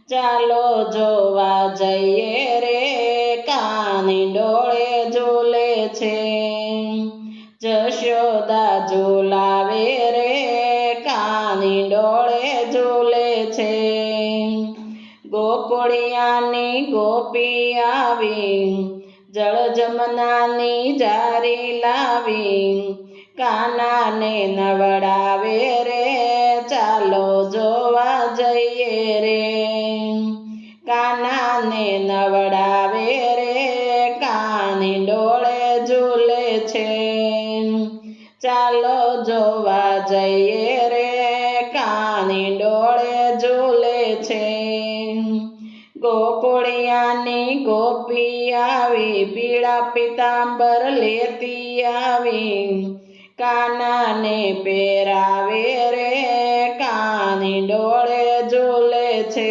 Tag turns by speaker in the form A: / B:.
A: ચાલો જોવા જઈએ રે કાની ડોળે ઝૂલે છે જશોદા ઝૂલાવે રે કાની ડોળે ઝૂલે છે ગોકુળિયાની ગોપી આવી જળ જમનાની જારી લાવી કાનાને નવડાવે રે ચાલો જોવા જઈએ રે કાનાને નવડાવે રે કાની ડોળે ઝૂલે છે ચાલો જોવા જઈએ રે કાની ડોળે ઝૂલે છે ગોકુળિયાની ગોપી આવી પીળા પીતાંબર લેતી આવી કાનાને પહેરાવે રે કાની ડોળે ઝૂલે છે।